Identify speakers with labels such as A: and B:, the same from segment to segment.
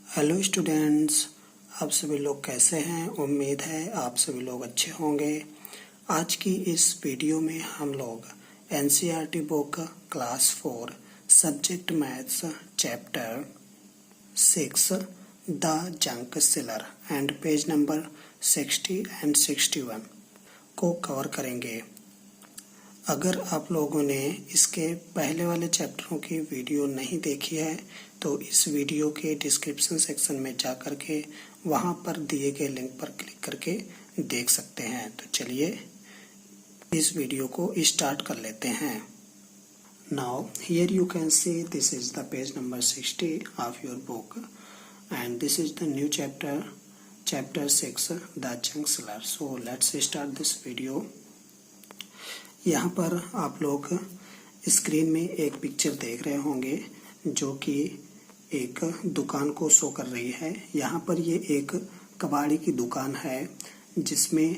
A: Hello students, आप सभी लोग कैसे हैं। उम्मीद है आप सभी लोग अच्छे होंगे। आज की इस वीडियो में हम लोग NCERT book class 4 subject maths chapter 6 the junk seller and page number 60 and 61 को कवर करेंगे। अगर आप लोगों ने इसके पहले वाले चैप्टरों की वीडियो नहीं देखी है तो इस वीडियो के डिस्क्रिप्शन सेक्शन में जा करके वहां पर दिए गए लिंक पर क्लिक करके देख सकते हैं। तो चलिए इस वीडियो को स्टार्ट कर लेते हैं। Now here you can see this is the page number 60 of your book and this is the new chapter 6 the junk seller. So let's start this video. यहाँ पर आप लोग स्क्रीन में एक पिक्चर देख रहे होंगे जो कि एक दुकान को शो कर रही है। यहाँ पर ये एक कबाड़ी की दुकान है जिसमें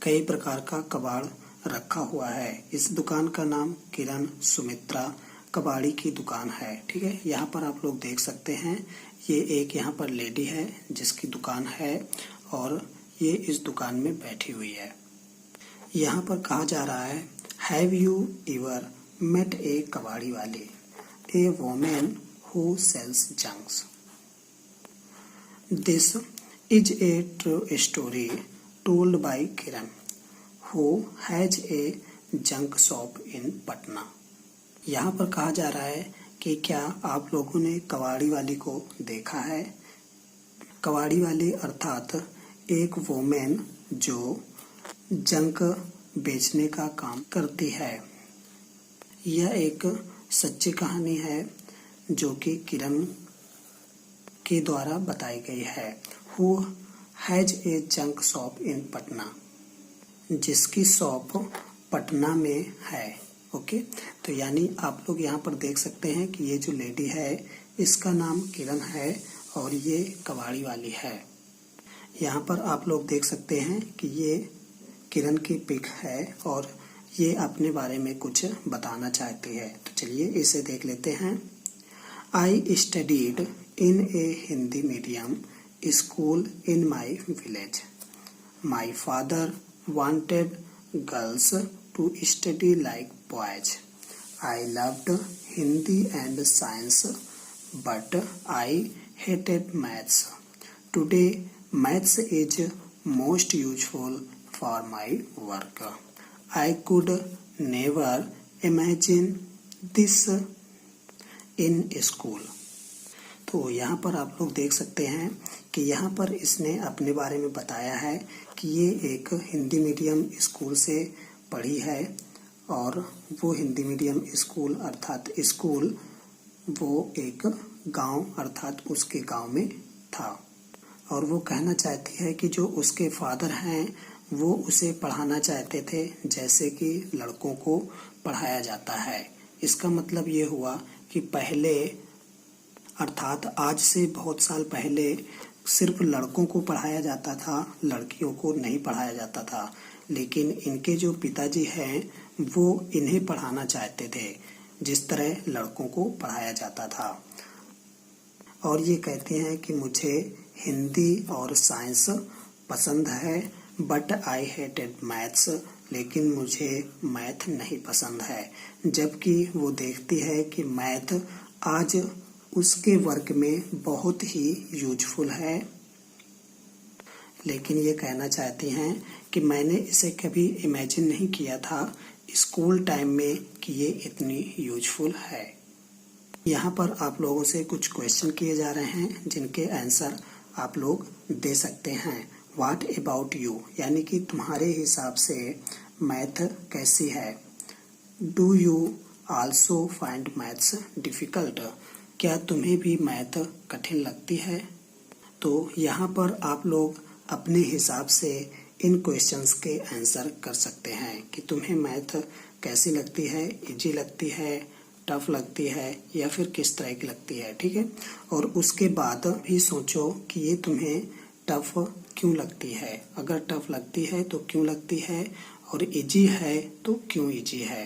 A: कई प्रकार का कबाड़ रखा हुआ है। इस दुकान का नाम किरण सुमित्रा कबाड़ी की दुकान है। ठीक है, यहाँ पर आप लोग देख सकते हैं ये एक यहाँ पर लेडी है जिसकी दुकान है और ये इस दुकान में बैठी हुई है। यहाँ पर कहा जा रहा है have you ever met a कबाड़ी वाले a women who sells junks. This is a true story told by Kiran who has a junk shop in Patna. यहाँ पर कहा जा रहा है कि क्या आप लोगों ने कबाड़ी वाली को देखा है। कबाड़ी वाली अर्थात एक वोमेन जो जंक बेचने का काम करती है। यह एक सच्ची कहानी है जो कि किरण के द्वारा बताई गई है। Who has a junk shop in Patna, जिसकी शॉप पटना में है। ओके, तो यानी आप लोग यहाँ पर देख सकते हैं कि ये जो लेडी है इसका नाम किरण है और ये कबाड़ी वाली है। यहाँ पर आप लोग देख सकते हैं कि ये किरण की पिक है और ये अपने बारे में कुछ बताना चाहती है। तो चलिए इसे देख लेते हैं। I studied in a Hindi medium school in my village. My father wanted girls to study like boys. I loved Hindi and science but I hated maths. Today maths is most useful for my work. I could never imagine this in school. तो यहाँ पर आप लोग देख सकते हैं कि यहाँ पर इसने अपने बारे में बताया है कि ये एक हिंदी मीडियम स्कूल से पढ़ी है और वो हिंदी मीडियम स्कूल अर्थात स्कूल वो एक गांव अर्थात उसके गांव में था और वो कहना चाहती है कि जो उसके फादर हैं वो उसे पढ़ाना चाहते थे जैसे कि लड़कों को पढ़ाया जाता है। इसका मतलब ये हुआ कि पहले अर्थात आज से बहुत साल पहले सिर्फ लड़कों को पढ़ाया जाता था, लड़कियों को नहीं पढ़ाया जाता था। लेकिन इनके जो पिताजी हैं वो इन्हें पढ़ाना चाहते थे जिस तरह लड़कों को पढ़ाया जाता था। और ये कहते हैं कि मुझे हिंदी और साइंस पसंद है बट आई हेटेड मैथ्स, लेकिन मुझे मैथ नहीं पसंद है। जबकि वो देखती है कि मैथ आज उसके वर्क में बहुत ही यूजफुल है, लेकिन ये कहना चाहती हैं कि मैंने इसे कभी इमेजिन नहीं किया था स्कूल टाइम में कि ये इतनी यूजफुल है। यहाँ पर आप लोगों से कुछ क्वेश्चन किए जा रहे हैं जिनके आंसर आप लोग दे सकते हैं। What about you? यानी कि तुम्हारे हिसाब से मैथ कैसी है। Do you also find maths difficult? क्या तुम्हें भी मैथ कठिन लगती है। तो यहाँ पर आप लोग अपने हिसाब से इन क्वेश्चंस के आंसर कर सकते हैं कि तुम्हें मैथ कैसी लगती है, इजी लगती है, टफ लगती है या फिर किस तरह की लगती है। ठीक है, और उसके बाद भी सोचो कि ये तुम्हें टफ क्यों लगती है। अगर टफ लगती है तो क्यों लगती है और इजी है तो क्यों इजी है।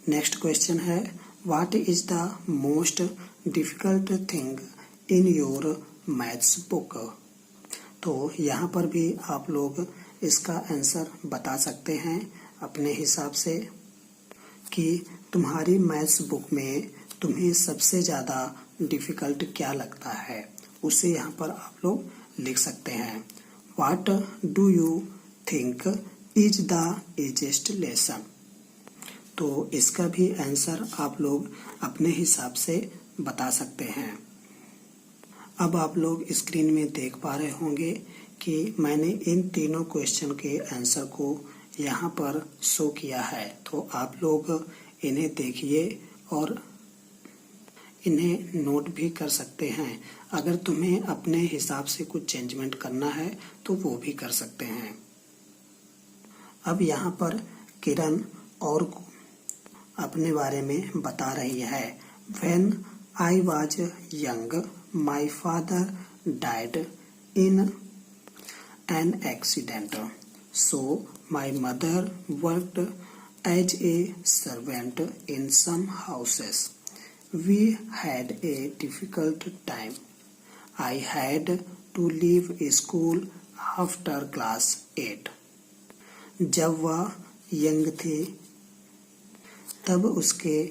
A: नेक्स्ट क्वेश्चन है what is the most difficult thing in your maths book. तो यहाँ पर भी आप लोग इसका आंसर बता सकते हैं अपने हिसाब से कि तुम्हारी मैथ्स बुक में तुम्हें सबसे ज़्यादा डिफिकल्ट क्या लगता है, उसे यहाँ पर आप लोग लिख सकते हैं। What do you think is the easiest lesson? तो इसका भी आंसर आप लोग अपने हिसाब से बता सकते हैं। अब आप लोग स्क्रीन में देख पा रहे होंगे कि मैंने इन तीनों क्वेश्चन के आंसर को यहाँ पर शो किया है, तो आप लोग इन्हें देखिए और इन्हें नोट भी कर सकते हैं। अगर तुम्हें अपने हिसाब से कुछ चेंजमेंट करना है तो वो भी कर सकते हैं। अब यहाँ पर किरण और अपने बारे में बता रही है। When I was young, my father died in an accident. So my mother worked as a servant in some houses. We had a difficult time. I had to leave school after class 8. जब वह young थे तब उसके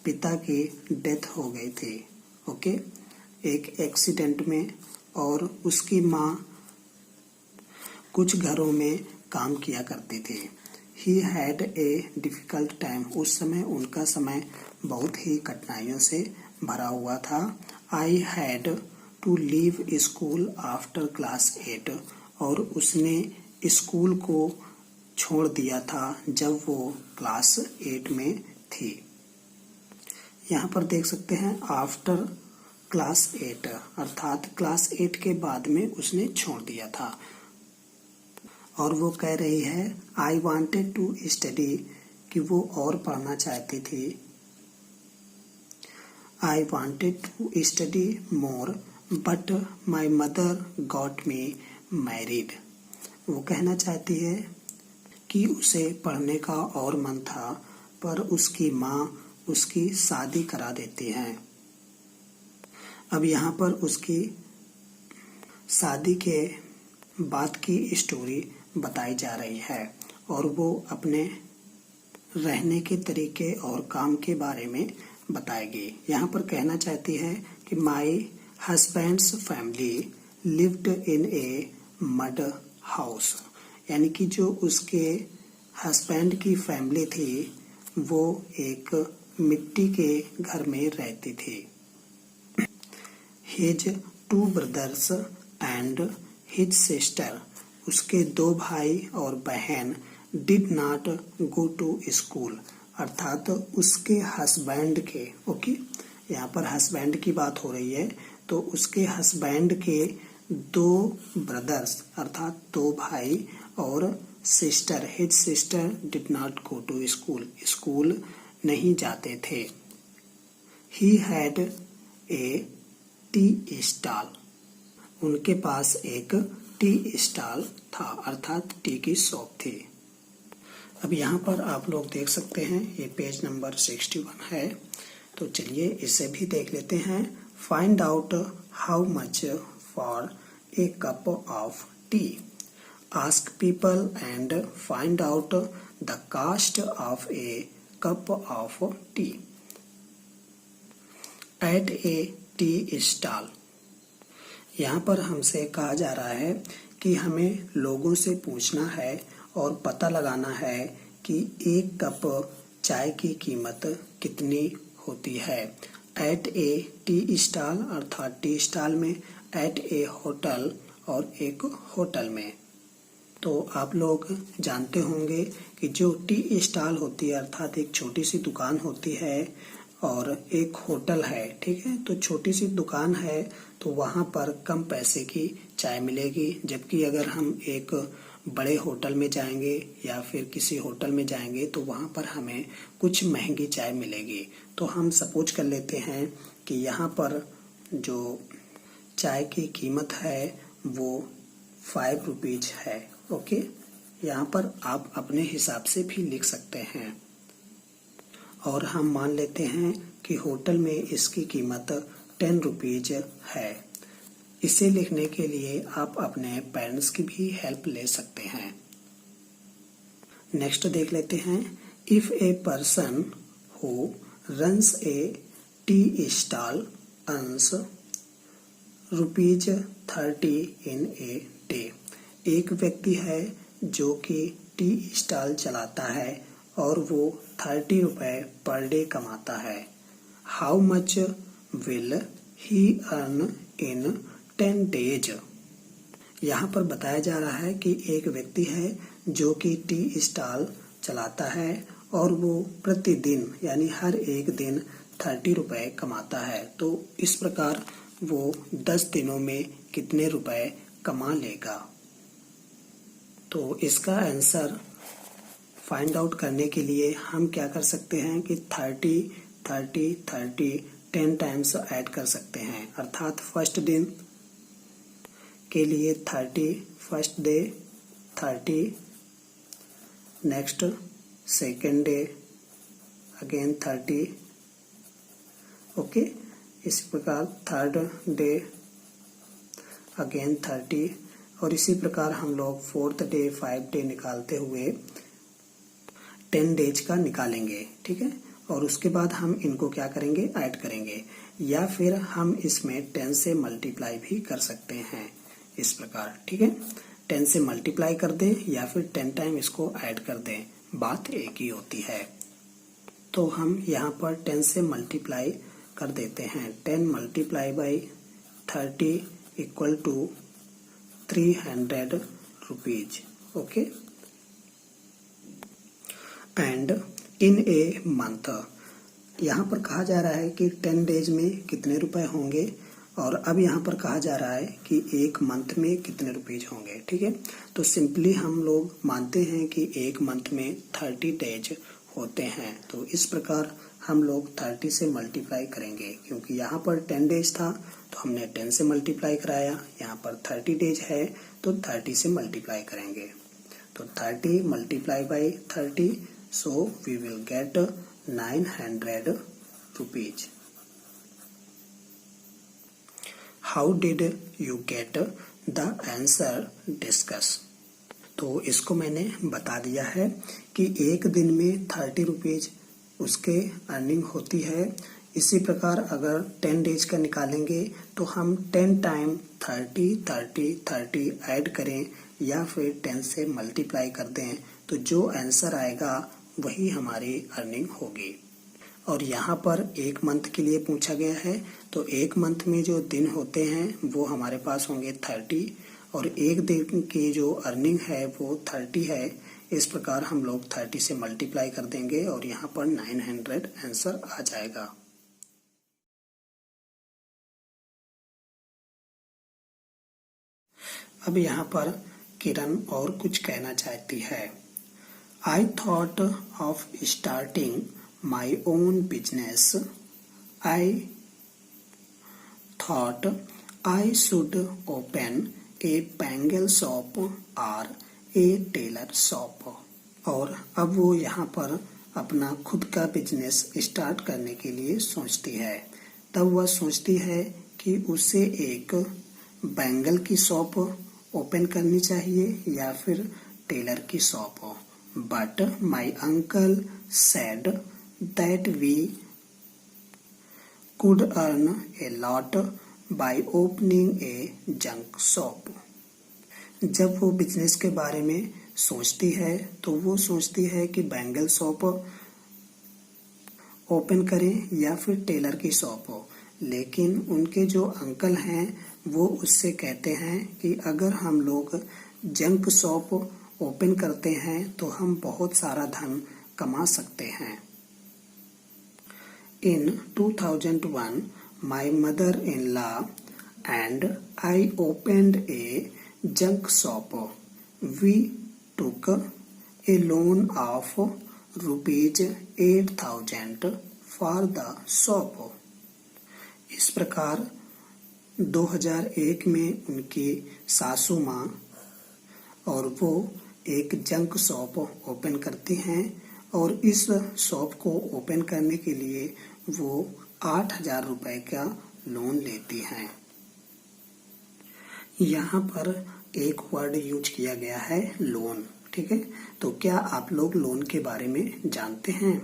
A: पिता की death हो गई थी, ओके, एक एक्सीडेंट में, और उसकी माँ कुछ घरों में काम किया करती थी। He had a difficult time. उस समय उनका समय बहुत ही कठिनाइयों से भरा हुआ था। I had to leave school after class 8. और उसने स्कूल को छोड़ दिया था जब वो क्लास 8 में थी। यहाँ पर देख सकते हैं आफ्टर क्लास 8, अर्थात क्लास 8 के बाद में उसने छोड़ दिया था। और वो कह रही है आई वांटेड टू स्टडी, कि वो और पढ़ना चाहती थी। I wanted to study more but my mother got me married. वो कहना चाहती है कि उसे पढ़ने का और मन था, पर उसकी माँ उसकी शादी करा देती है। अब यहाँ पर उसकी शादी के बाद की स्टोरी बताई जा रही है और वो अपने रहने के तरीके और काम के बारे में बताएगी। यहाँ पर कहना चाहती है कि my husband's family lived in a mud house, यानी कि जो उसके हस्बैंड की फैमिली थी वो एक मिट्टी के घर में रहती थी। His 2 brothers and his sister, उसके 2 भाई और बहन did not go to school, अर्थात उसके हस्बैंड के, ओके, यहाँ पर हस्बैंड की बात हो रही है, तो उसके हस्बैंड के 2 ब्रदर्स अर्थात 2 भाई और sister, his sister did not go to school, school नहीं जाते थे। He had a tea stall, उनके पास एक टी स्टॉल था, अर्थात टी की शॉप थी। अब यहाँ पर आप लोग देख सकते हैं ये पेज नंबर 61 है, तो चलिए इसे भी देख लेते हैं। Find out how much for a cup of tea, ask people and find out the cost of a cup of tea at a tea stall. यहाँ पर हमसे कहा जा रहा है कि हमें लोगों से पूछना है और पता लगाना है कि एक कप चाय की कीमत कितनी होती है। एट ए टी स्टॉल अर्थात टी स्टॉल में, एट ए होटल और एक होटल में। तो आप लोग जानते होंगे कि जो टी स्टॉल होती है अर्थात एक छोटी सी दुकान होती है और एक होटल है, ठीक है, तो छोटी सी दुकान है तो वहाँ पर कम पैसे की चाय मिलेगी, जबकि अगर हम एक बड़े होटल में जाएंगे या फिर किसी होटल में जाएंगे तो वहाँ पर हमें कुछ महंगी चाय मिलेगी। तो हम सपोज कर लेते हैं कि यहाँ पर जो चाय की कीमत है वो 5 रुपीज है, ओके। यहाँ पर आप अपने हिसाब से भी लिख सकते हैं और हम मान लेते हैं कि होटल में इसकी कीमत 10 रुपीज है। इसे लिखने के लिए आप अपने पेरेंट्स की भी हेल्प ले सकते हैं। नेक्स्ट देख लेते हैं। If a person who runs A tea stall earns ₹30 in a day. एक व्यक्ति है जो कि टी स्टॉल चलाता है और वो 30 रुपए पर डे कमाता है। How much will he earn in 10 days. यहाँ पर बताया जा रहा है कि एक व्यक्ति है जो कि टी स्टॉल चलाता है और वो प्रतिदिन यानी हर एक दिन 30 रुपए कमाता है। तो इस प्रकार वो 10 दिनों में कितने रुपए कमा लेगा। तो इसका आंसर फाइंड आउट करने के लिए हम क्या कर सकते हैं कि 30, 30, 30 10 टाइम्स ऐड कर सकते हैं। अर्थात फर्स्ट दिन के लिए 30, first day 30, next second day again 30, okay. इसी प्रकार थर्ड डे अगेन 30 और इसी प्रकार हम लोग फोर्थ डे 5 डे निकालते हुए 10 डेज का निकालेंगे, ठीक है। और उसके बाद हम इनको क्या करेंगे, ऐड करेंगे, या फिर हम इसमें 10 से मल्टीप्लाई भी कर सकते हैं इस प्रकार, ठीक है। 10 से मल्टीप्लाई कर दें या फिर 10 टाइम इसको ऐड कर दें, बात एक ही होती है। तो हम यहाँ पर 10 से मल्टीप्लाई कर देते हैं। 10 multiply by 30 equal to 300 rupees, okay. And in a month, यहाँ पर कहा जा रहा है कि 10 डेज में कितने रुपए होंगे और अब यहाँ पर कहा जा रहा है कि एक मंथ में कितने रुपीज होंगे, ठीक है। तो सिंपली हम लोग मानते हैं कि एक मंथ में 30 डेज होते हैं। तो इस प्रकार हम लोग 30 से मल्टीप्लाई करेंगे, क्योंकि यहाँ पर 10 डेज था तो हमने 10 से मल्टीप्लाई कराया। यहाँ पर 30 डेज है तो 30 से मल्टीप्लाई करेंगे। तो 30 multiply by 30, so we will get 900 rupees. How did you get the answer discuss. तो इसको मैंने बता दिया है कि एक दिन में 30 रुपीज उसके अर्निंग होती है। इसी प्रकार अगर 10 डेज का निकालेंगे तो हम 10 टाइम 30, 30, 30 ऐड करें या फिर 10 से मल्टीप्लाई कर दें, तो जो आंसर आएगा वही हमारी अर्निंग होगी। और यहाँ पर एक मंथ के लिए पूछा गया है, तो एक मंथ में जो दिन होते हैं वो हमारे पास होंगे 30 और एक दिन की जो अर्निंग है वो 30 है। इस प्रकार हम लोग 30 से मल्टीप्लाई कर देंगे और यहाँ पर 900 आंसर आ जाएगा। अब यहाँ पर किरण और कुछ कहना चाहती है। I thought of starting my own business. I thought I should open A bangle shop और ए टेलर शॉप। और अब वो यहाँ पर अपना खुद का बिजनेस स्टार्ट करने के लिए सोचती है। तब वह सोचती है कि उसे एक बैंगल की शॉप ओपन करनी चाहिए या फिर टेलर की shop. But my uncle said that we could earn a lot by opening a junk shop. जब वो बिजनेस के बारे में सोचती है तो वो सोचती है कि बैंगल शॉप ओपन करें या फिर टेलर की शॉप हो। लेकिन उनके जो अंकल हैं वो उससे कहते हैं कि अगर हम लोग जंक शॉप ओपन करते हैं तो हम बहुत सारा धन कमा सकते हैं। In 2001, my mother-in-law and I opened a junk shop. We took a loan of rupees 8,000 for the shop. इस प्रकार 2001 में उनकी सासू माँ और वो एक जंक शॉप ओपन करती हैं और इस शॉप को ओपन करने के लिए वो 8,000 रुपए का लोन लेती हैं। यहाँ पर एक वर्ड यूज किया गया है लोन, ठीक है। तो क्या आप लोग लोन के बारे में जानते हैं?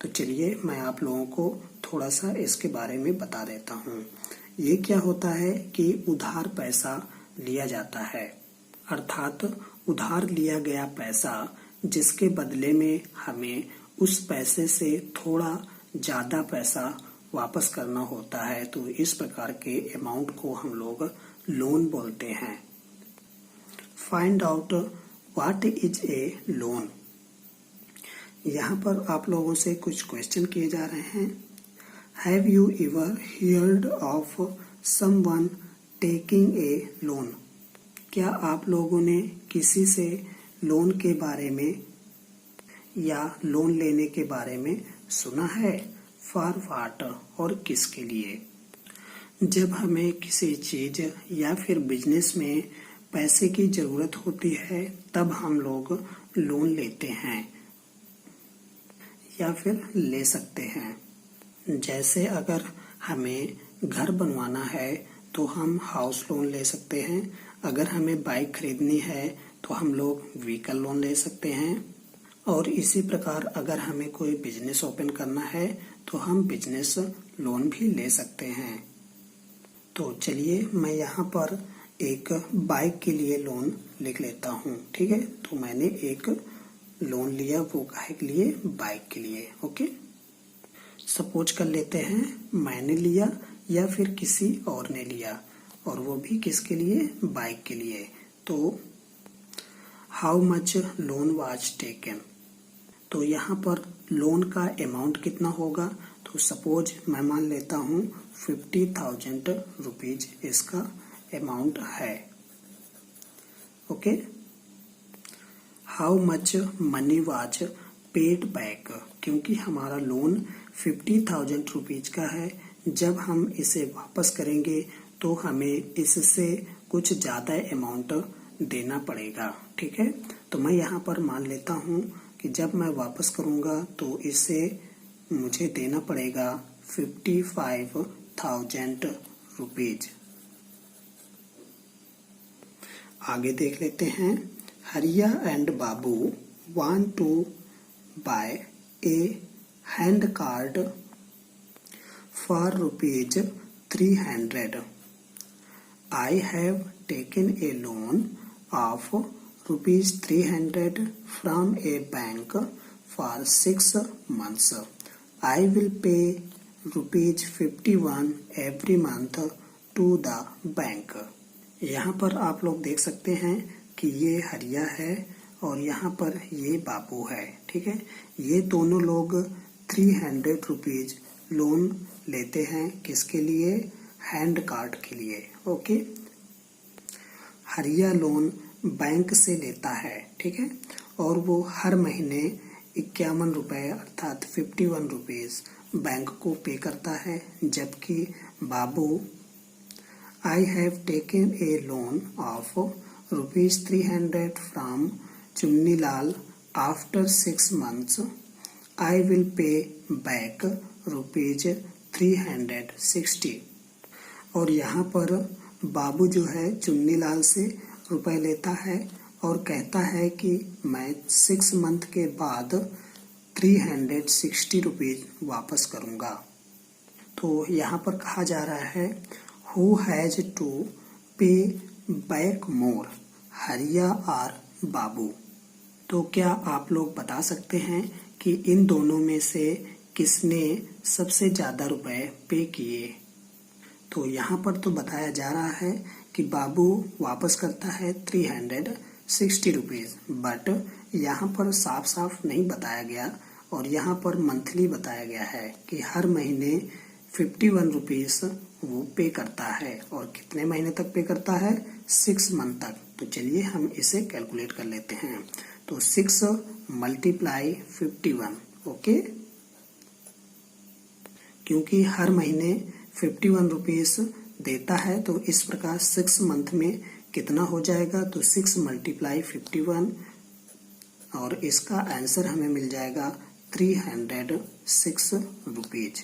A: तो चलिए मैं आप लोगों को थोड़ा सा इसके बारे में बता देता हूँ। ये क्या होता है कि उधार पैसा लिया जाता है, अर्थात उधार लिया गया पैसा जिसके बदले में हमें उस पैसे से थोड़ा ज़्यादा पैसा वापस करना होता है। तो इस प्रकार के अमाउंट को हम लोग लोन बोलते हैं। Find out what is a loan. यहाँ पर आप लोगों से कुछ क्वेश्चन किए जा रहे हैं। Have you ever heard of someone taking a loan? क्या आप लोगों ने किसी से लोन के बारे में या लोन लेने के बारे में सुना है? फॉर व्हाट, और किसके लिए? जब हमें किसी चीज या फिर बिजनेस में पैसे की जरूरत होती है तब हम लोग लोन लेते हैं या फिर ले सकते हैं। जैसे अगर हमें घर बनवाना है तो हम हाउस लोन ले सकते हैं। अगर हमें बाइक खरीदनी है तो हम लोग व्हीकल लोन ले सकते हैं। और इसी प्रकार अगर हमें कोई बिजनेस ओपन करना है तो हम बिजनेस लोन भी ले सकते हैं। तो चलिए मैं यहाँ पर एक बाइक के लिए लोन लिख लेता हूँ, ठीक है। तो मैंने एक लोन लिया, वो काहे के लिए? बाइक के लिए। ओके, सपोज कर लेते हैं मैंने लिया या फिर किसी और ने लिया, और वो भी किसके लिए? बाइक के लिए। तो how much loan was taken, तो यहाँ पर लोन का अमाउंट कितना होगा? तो सपोज मैं मान लेता हूँ 50,000 रुपीज इसका अमाउंट है। Okay, how much money was paid back, क्योंकि हमारा लोन 50,000 रुपीज का है। जब हम इसे वापस करेंगे तो हमें इससे कुछ ज्यादा अमाउंट देना पड़ेगा, ठीक है। तो मैं यहाँ पर मान लेता हूँ कि जब मैं वापस करूंगा तो इसे मुझे देना पड़ेगा 55,000 रुपीज। आगे देख लेते हैं। Hariya and Babu want to buy a hand cart for rupees 300। I have taken a loan of rupees 300 from a bank for 6 months. I will pay rupees 51 every month to the bank. यहाँ पर आप लोग देख सकते हैं कि ये हरिया है और यहाँ पर ये बाबू है, ठीक है। ये दोनों लोग 300 रुपीज लोन लेते हैं, किसके लिए? हैंड कार्ड के लिए। ओके, हरिया लोन बैंक से लेता है, ठीक है, और वो हर महीने 51 रुपए अर्थात 51 रुपीज बैंक को पे करता है। जबकि Babu I have taken a loan of rupees 300 from Chunnilal after 6 months. I will pay back rupees 360। और यहाँ पर बाबू जो है चुन्नीलाल से रुपए लेता है और कहता है कि मैं 6 मंथ के बाद 360 रुपीज वापस करूंगा। तो यहाँ पर कहा जा रहा है हु हैज टू पे बैक मोर, हरिया और बाबू। तो क्या आप लोग बता सकते हैं कि इन दोनों में से किसने सबसे ज्यादा रुपए पे किए? तो यहाँ पर तो बताया जा रहा है कि बाबू वापस करता है 360 रुपीज, बट यहाँ पर साफ साफ नहीं बताया गया और यहाँ पर मंथली बताया गया है कि हर महीने 51 रुपीज वो पे करता है। और कितने महीने तक पे करता है? 6 मंथ तक। तो चलिए हम इसे कैलकुलेट कर लेते हैं। तो 6 मल्टीप्लाई 51, ओके, क्योंकि हर महीने 51 रुपीज देता है तो इस प्रकार 6 मंथ में कितना हो जाएगा? तो 6 मल्टीप्लाई 51 और इसका आंसर हमें मिल जाएगा 306 रुपीज।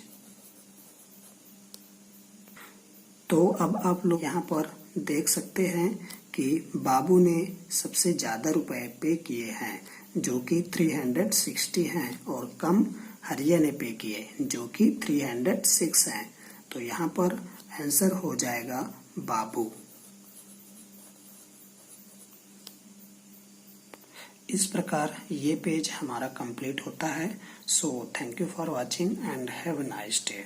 A: तो अब आप लोग यहाँ पर देख सकते हैं कि बाबू ने सबसे ज़्यादा रुपए पे किए हैं जो कि 360 हैं और कम हरिया ने पे किए जो कि 306 हैं। तो यहाँ पर आंसर हो जाएगा बाबू। इस प्रकार ये पेज हमारा कंप्लीट होता है। So thank you for watching and have a nice day.